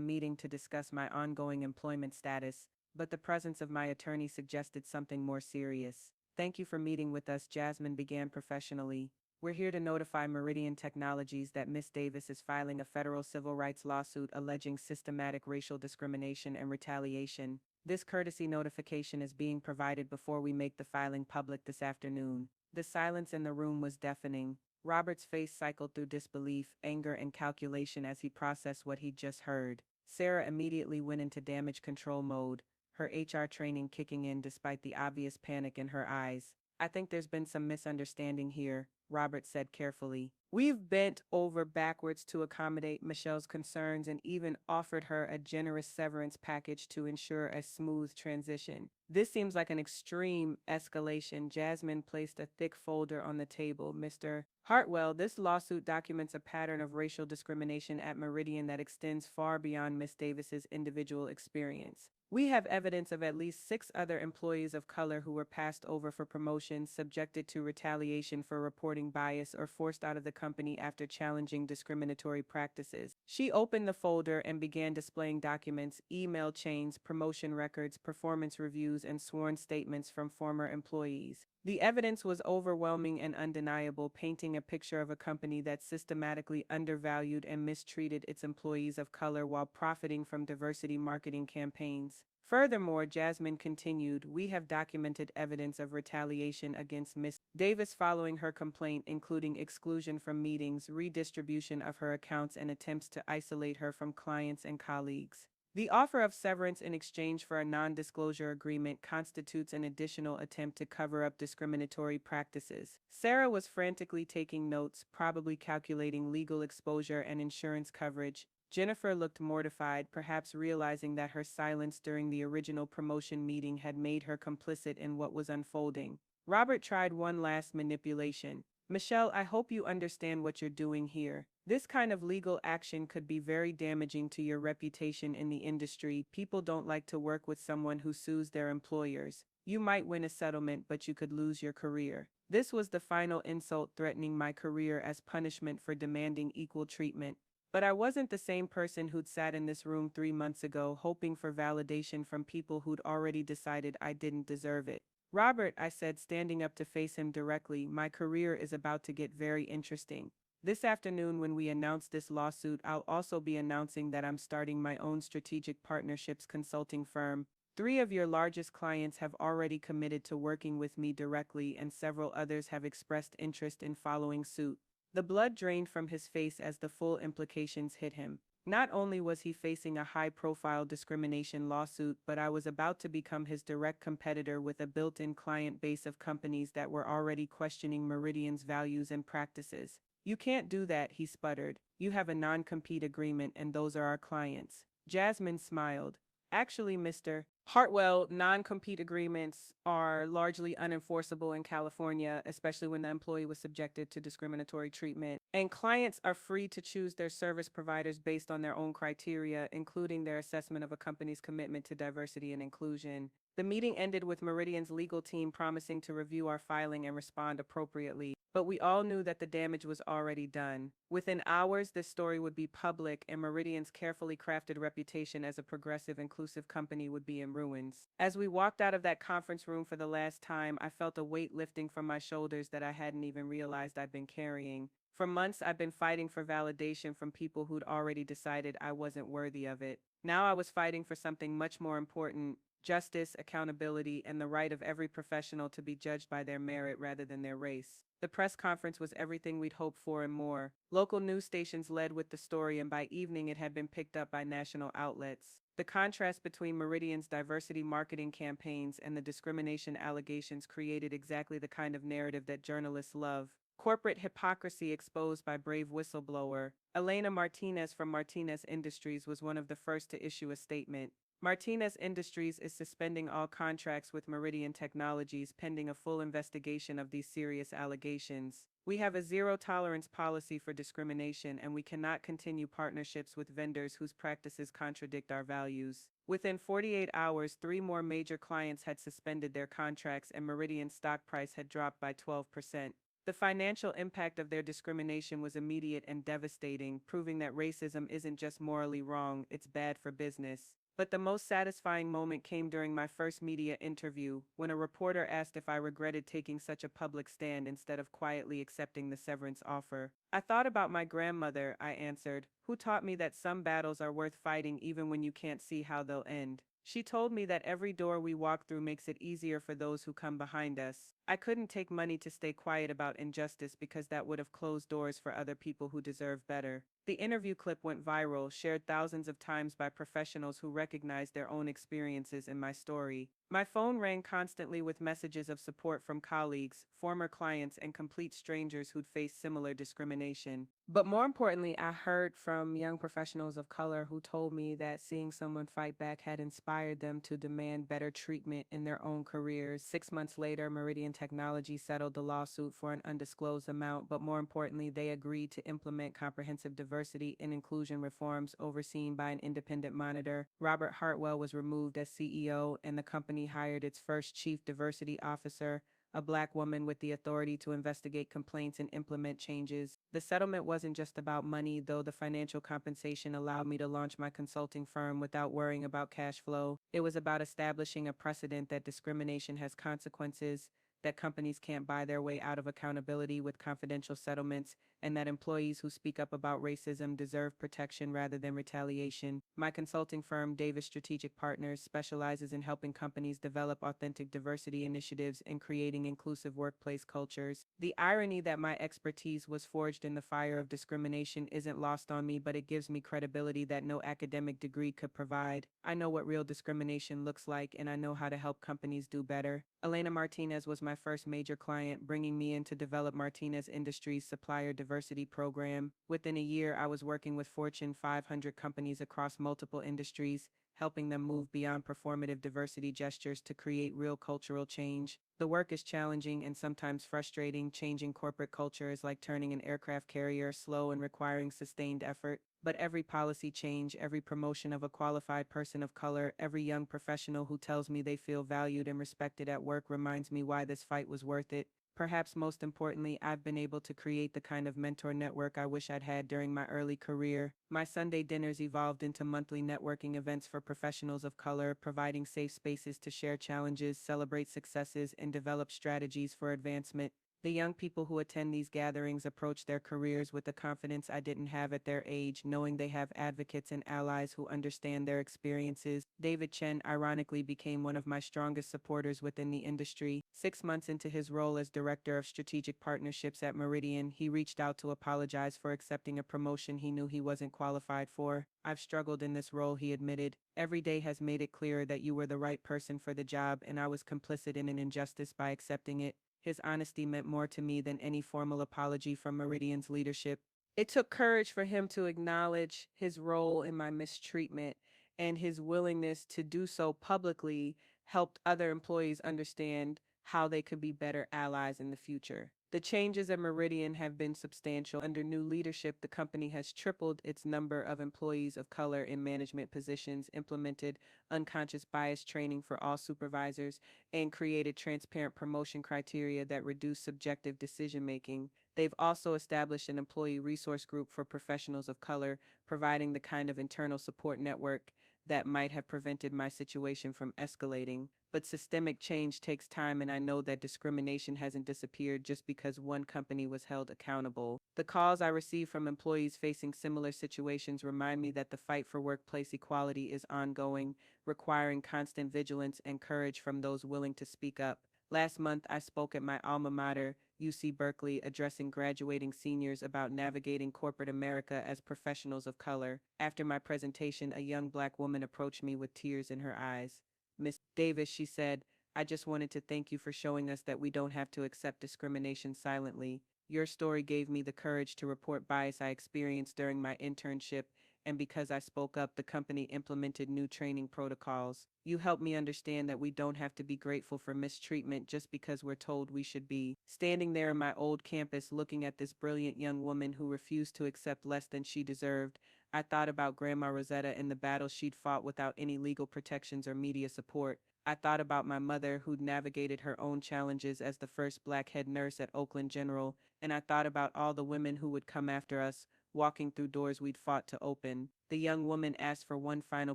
meeting to discuss my ongoing employment status, but the presence of my attorney suggested something more serious. Thank you for meeting with us, Jasmine began professionally. We're here to notify Meridian Technologies that Miss Davis is filing a federal civil rights lawsuit alleging systematic racial discrimination and retaliation. This courtesy notification is being provided before we make the filing public this afternoon. The silence in the room was deafening. Robert's face cycled through disbelief, anger, and calculation as he processed what he'd just heard. Sarah immediately went into damage control mode, her HR training kicking in despite the obvious panic in her eyes. I think there's been some misunderstanding here, Robert said carefully. We've bent over backwards to accommodate Michelle's concerns and even offered her a generous severance package to ensure a smooth transition. This seems like an extreme escalation. Jasmine placed a thick folder on the table. Mr. Hartwell, this lawsuit documents a pattern of racial discrimination at Meridian that extends far beyond Miss Davis's individual experience. We have evidence of at least 6 other employees of color who were passed over for promotions, subjected to retaliation for reporting bias, or forced out of the company after challenging discriminatory practices. She opened the folder and began displaying documents, email chains, promotion records, performance reviews, and sworn statements from former employees. The evidence was overwhelming and undeniable, painting a picture of a company that systematically undervalued and mistreated its employees of color while profiting from diversity marketing campaigns. Furthermore, Jasmine continued, we have documented evidence of retaliation against Miss Davis following her complaint, including exclusion from meetings, redistribution of her accounts, and attempts to isolate her from clients and colleagues. The offer of severance in exchange for a non-disclosure agreement constitutes an additional attempt to cover up discriminatory practices. Sarah was frantically taking notes, probably calculating legal exposure and insurance coverage. Jennifer looked mortified, perhaps realizing that her silence during the original promotion meeting had made her complicit in what was unfolding. Robert tried one last manipulation. Michelle, I hope you understand what you're doing here. This kind of legal action could be very damaging to your reputation in the industry. People don't like to work with someone who sues their employers. You might win a settlement, but you could lose your career. This was the final insult threatening my career as punishment for demanding equal treatment. But I wasn't the same person who'd sat in this room 3 months ago hoping for validation from people who'd already decided I didn't deserve it. Robert, I said, standing up to face him directly, my career is about to get very interesting. This afternoon, when we announce this lawsuit, I'll also be announcing that I'm starting my own strategic partnerships consulting firm. 3 of your largest clients have already committed to working with me directly, and several others have expressed interest in following suit. The blood drained from his face as the full implications hit him. Not only was he facing a high-profile discrimination lawsuit, but I was about to become his direct competitor with a built-in client base of companies that were already questioning Meridian's values and practices. You can't do that, he sputtered. You have a non-compete agreement, and those are our clients. Jasmine smiled. Actually, Mr. Hartwell, non-compete agreements are largely unenforceable in California, especially when the employee was subjected to discriminatory treatment. And clients are free to choose their service providers based on their own criteria, including their assessment of a company's commitment to diversity and inclusion. The meeting ended with Meridian's legal team promising to review our filing and respond appropriately, but we all knew that the damage was already done. Within hours, this story would be public, and Meridian's carefully crafted reputation as a progressive, inclusive company would be in ruins. As we walked out of that conference room for the last time, I felt a weight lifting from my shoulders that I hadn't even realized I'd been carrying. For months, I've been fighting for validation from people who'd already decided I wasn't worthy of it. Now I was fighting for something much more important: justice, accountability, and the right of every professional to be judged by their merit rather than their race. The press conference was everything we'd hoped for and more. Local news stations led with the story, and by evening it had been picked up by national outlets. The contrast between Meridian's diversity marketing campaigns and the discrimination allegations created exactly the kind of narrative that journalists love. Corporate hypocrisy exposed by brave whistleblower. Elena Martinez from Martinez Industries was one of the first to issue a statement. Martinez Industries is suspending all contracts with Meridian Technologies pending a full investigation of these serious allegations. We have a zero-tolerance policy for discrimination, and we cannot continue partnerships with vendors whose practices contradict our values. Within 48 hours, 3 more major clients had suspended their contracts, and Meridian's stock price had dropped by 12%. The financial impact of their discrimination was immediate and devastating, proving that racism isn't just morally wrong, it's bad for business. But the most satisfying moment came during my first media interview, when a reporter asked if I regretted taking such a public stand instead of quietly accepting the severance offer. I thought about my grandmother, I answered, who taught me that some battles are worth fighting even when you can't see how they'll end. She told me that every door we walk through makes it easier for those who come behind us. I couldn't take money to stay quiet about injustice because that would have closed doors for other people who deserve better. The interview clip went viral, shared thousands of times by professionals who recognized their own experiences in my story. My phone rang constantly with messages of support from colleagues, former clients, and complete strangers who'd faced similar discrimination. But more importantly, I heard from young professionals of color who told me that seeing someone fight back had inspired them to demand better treatment in their own careers. 6 months later, Meridian Technology settled the lawsuit for an undisclosed amount, but more importantly, they agreed to implement comprehensive diversity and inclusion reforms overseen by an independent monitor. Robert Hartwell was removed as CEO, and the company hired its first chief diversity officer, a Black woman with the authority to investigate complaints and implement changes. The settlement wasn't just about money, though the financial compensation allowed me to launch my consulting firm without worrying about cash flow. It was about establishing a precedent that discrimination has consequences, that companies can't buy their way out of accountability with confidential settlements, and that employees who speak up about racism deserve protection rather than retaliation. My consulting firm, Davis Strategic Partners, specializes in helping companies develop authentic diversity initiatives and creating inclusive workplace cultures. The irony that my expertise was forged in the fire of discrimination isn't lost on me, but it gives me credibility that no academic degree could provide. I know what real discrimination looks like, and I know how to help companies do better. Elena Martinez was my first major client, bringing me in to develop Martinez Industries' supplier diversity program. Within a year, I was working with Fortune 500 companies across multiple industries, helping them move beyond performative diversity gestures to create real cultural change. The work is challenging and sometimes frustrating. Changing corporate culture is like turning an aircraft carrier, slow and requiring sustained effort. But every policy change, every promotion of a qualified person of color, every young professional who tells me they feel valued and respected at work reminds me why this fight was worth it. Perhaps most importantly, I've been able to create the kind of mentor network I wish I'd had during my early career. My Sunday dinners evolved into monthly networking events for professionals of color, providing safe spaces to share challenges, celebrate successes, and develop strategies for advancement. The young people who attend these gatherings approach their careers with the confidence I didn't have at their age, knowing they have advocates and allies who understand their experiences. David Chen ironically became one of my strongest supporters within the industry. 6 months into his role as Director of Strategic Partnerships at Meridian, he reached out to apologize for accepting a promotion he knew he wasn't qualified for. "I've struggled in this role," he admitted. "Every day has made it clear that you were the right person for the job, and I was complicit in an injustice by accepting it." His honesty meant more to me than any formal apology from Meridian's leadership. It took courage for him to acknowledge his role in my mistreatment, and his willingness to do so publicly helped other employees understand how they could be better allies in the future. The changes at Meridian have been substantial. Under new leadership, the company has tripled its number of employees of color in management positions, implemented unconscious bias training for all supervisors, and created transparent promotion criteria that reduce subjective decision-making. They've also established an employee resource group for professionals of color, providing the kind of internal support network that might have prevented my situation from escalating. But systemic change takes time, and I know that discrimination hasn't disappeared just because one company was held accountable. The calls I receive from employees facing similar situations remind me that the fight for workplace equality is ongoing, requiring constant vigilance and courage from those willing to speak up. Last month, I spoke at my alma mater, UC Berkeley, addressing graduating seniors about navigating corporate America as professionals of color. After my presentation, a young black woman approached me with tears in her eyes. "Miss Davis," she said, "I just wanted to thank you for showing us that we don't have to accept discrimination silently. Your story gave me the courage to report bias I experienced during my internship, and because I spoke up, the company implemented new training protocols. You helped me understand that we don't have to be grateful for mistreatment just because we're told we should be." Standing there in my old campus looking at this brilliant young woman who refused to accept less than she deserved, I thought about Grandma Rosetta and the battle she'd fought without any legal protections or media support. I thought about my mother who'd navigated her own challenges as the first black head nurse at Oakland General, and I thought about all the women who would come after us, walking through doors we'd fought to open. The young woman asked for one final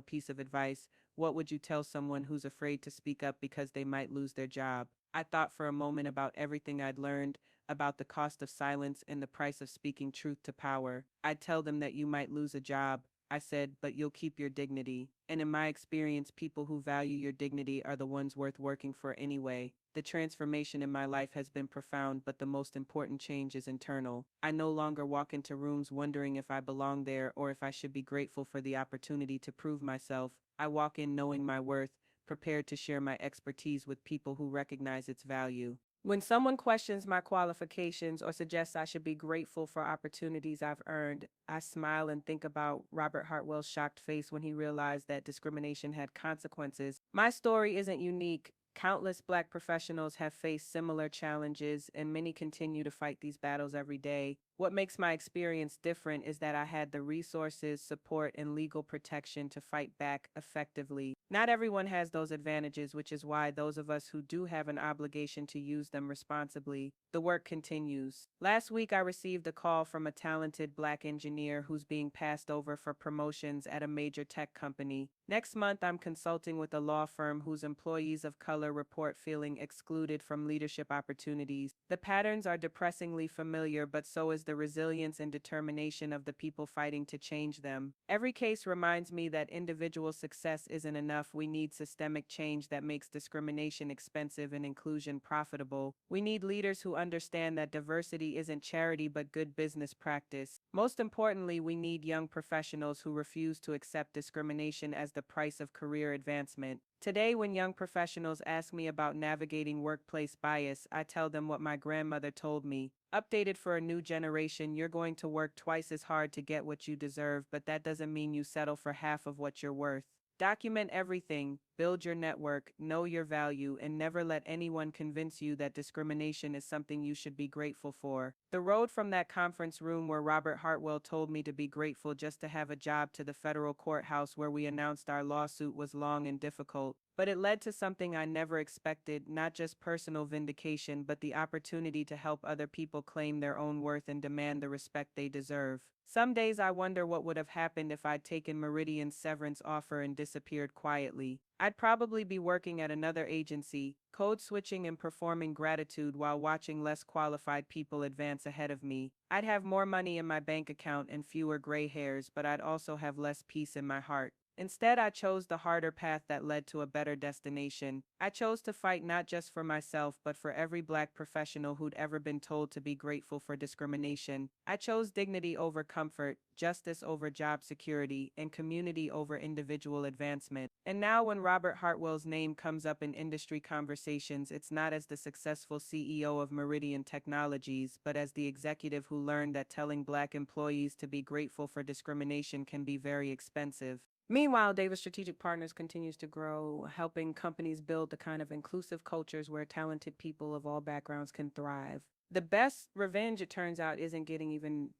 piece of advice. What would you tell someone who's afraid to speak up because they might lose their job? I thought for a moment about everything I'd learned, about the cost of silence and the price of speaking truth to power. I'd tell them that you might lose a job, I said, but you'll keep your dignity. And in my experience, people who value your dignity are the ones worth working for anyway. The transformation in my life has been profound, but the most important change is internal. I no longer walk into rooms wondering if I belong there or if I should be grateful for the opportunity to prove myself. I walk in knowing my worth, prepared to share my expertise with people who recognize its value. When someone questions my qualifications or suggests I should be grateful for opportunities I've earned, I smile and think about Robert Hartwell's shocked face when he realized that discrimination had consequences. My story isn't unique. Countless black professionals have faced similar challenges, and many continue to fight these battles every day. What makes my experience different is that I had the resources, support, and legal protection to fight back effectively. Not everyone has those advantages, which is why those of us who do have an obligation to use them responsibly. The work continues. Last week, I received a call from a talented black engineer who's being passed over for promotions at a major tech company. Next month, I'm consulting with a law firm whose employees of color report feeling excluded from leadership opportunities. The patterns are depressingly familiar, but so is the resilience and determination of the people fighting to change them. Every case reminds me that individual success isn't enough. We need systemic change that makes discrimination expensive and inclusion profitable. We need leaders who understand that diversity isn't charity but good business practice. Most importantly, we need young professionals who refuse to accept discrimination as the price of career advancement. Today, when young professionals ask me about navigating workplace bias, I tell them what my grandmother told me. Updated for a new generation, you're going to work twice as hard to get what you deserve, but that doesn't mean you settle for half of what you're worth. Document everything, build your network, know your value, and never let anyone convince you that discrimination is something you should be grateful for. The road from that conference room where Robert Hartwell told me to be grateful just to have a job to the federal courthouse where we announced our lawsuit was long and difficult. But it led to something I never expected, not just personal vindication, but the opportunity to help other people claim their own worth and demand the respect they deserve. Some days I wonder what would have happened if I'd taken Meridian's severance offer and disappeared quietly. I'd probably be working at another agency, code switching and performing gratitude while watching less qualified people advance ahead of me. I'd have more money in my bank account and fewer gray hairs, but I'd also have less peace in my heart. Instead, I chose the harder path that led to a better destination. I chose to fight not just for myself, but for every black professional who'd ever been told to be grateful for discrimination. I chose dignity over comfort, justice over job security, and community over individual advancement. And now when Robert Hartwell's name comes up in industry conversations, it's not as the successful CEO of Meridian Technologies, but as the executive who learned that telling black employees to be grateful for discrimination can be very expensive. Meanwhile, Davis Strategic Partners continues to grow, helping companies build the kind of inclusive cultures where talented people of all backgrounds can thrive. The best revenge, it turns out, isn't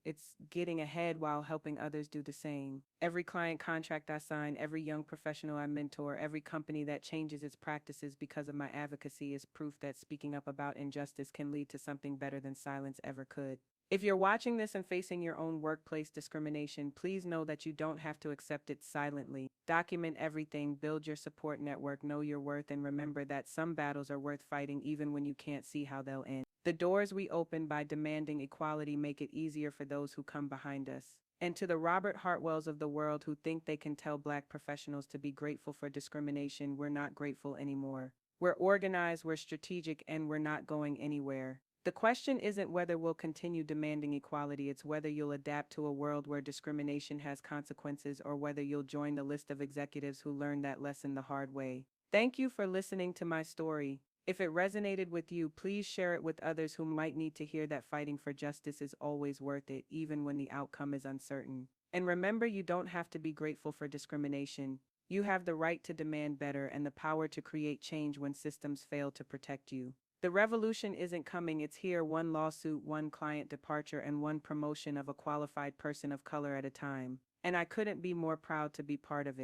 it's getting ahead while helping others do the same. Every client contract I sign, every young professional I mentor, every company that changes its practices because of my advocacy is proof that speaking up about injustice can lead to something better than silence ever could. If you're watching this and facing your own workplace discrimination, please know that you don't have to accept it silently. Document everything, build your support network, know your worth, and remember that some battles are worth fighting even when you can't see how they'll end. The doors we open by demanding equality make it easier for those who come behind us. And to the Robert Hartwells of the world who think they can tell Black professionals to be grateful for discrimination, we're not grateful anymore. We're organized, we're strategic, and we're not going anywhere. The question isn't whether we'll continue demanding equality, it's whether you'll adapt to a world where discrimination has consequences or whether you'll join the list of executives who learned that lesson the hard way. Thank you for listening to my story. If it resonated with you, please share it with others who might need to hear that fighting for justice is always worth it, even when the outcome is uncertain. And remember, you don't have to be grateful for discrimination. You have the right to demand better and the power to create change when systems fail to protect you. The revolution isn't coming, it's here, one lawsuit, one client departure, and one promotion of a qualified person of color at a time. And I couldn't be more proud to be part of it.